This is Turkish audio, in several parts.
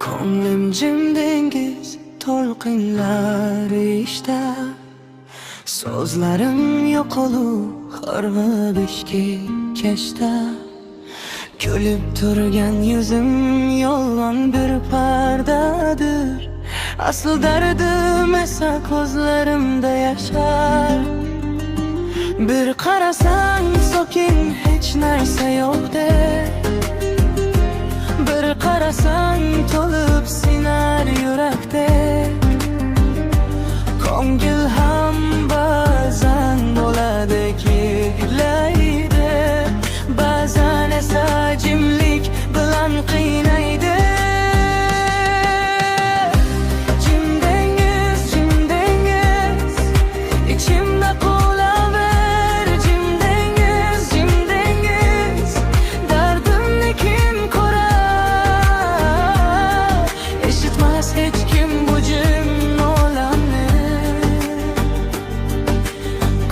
Ko'nglim jim dengiz to'lqinlari ishda, so'zlarim yo'qoluq xorva beshki kashta. Kulib turgan yuzim yolg'on bir pardadir, asl dardim esa ko'zlarimda yashar. Bir qarasang sokin hech narsa yo'qdek, bir qarasang to'lib sinar yurakdek. Ko'ngil ham ba'zan bo'ladi yig'laydi, ba'zan esa jimlik bilan qiynaydi. Jim dengiz, ichimda qolaver. Jim dengiz, dardimni kim ko'rar? Eshitmas hech kim bu jim olamni,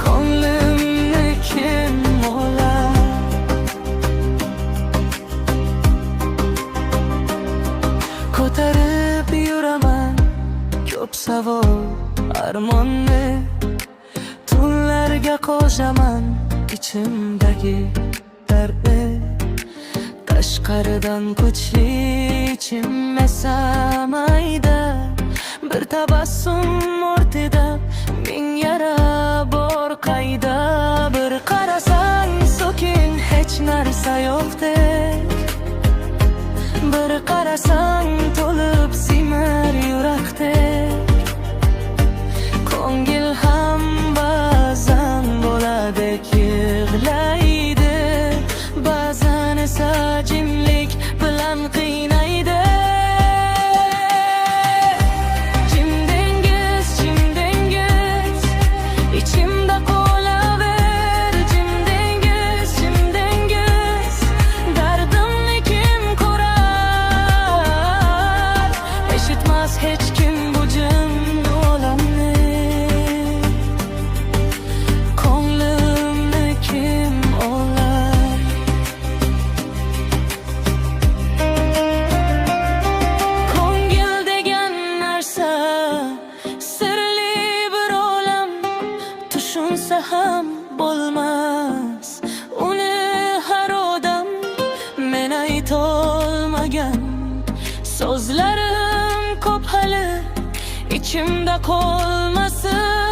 ko'nglimni kim olar? Ko'tarib yuraman ko'p savol armonni, tunlarga qo'shaman ichimdagi dardni. Tashqaridan kuchli ichim esa mayda, bir tabassum ortida ming yara bor qayda. Bir qarasang sokin hech narsa yo'qdek, bir qarasang to'lib simar yurakdek. Ko'ngil ham ba'zan bo'ladi yig'laydi, ba'zan esa jimlik bilan qiynaydi. Jim dengiz, ichimda qolaver. Jim dengiz, dardimni kim ko'rar? Eshitmas hech kim bu jim olamni, ko'nglimni kim olar? Ko'ngil degan narsa sirli bir olam, tushunsa ham bo'lmas uni har odam. Men aytolmagan so'zlarim ko'p hali, ichimda qolmasin.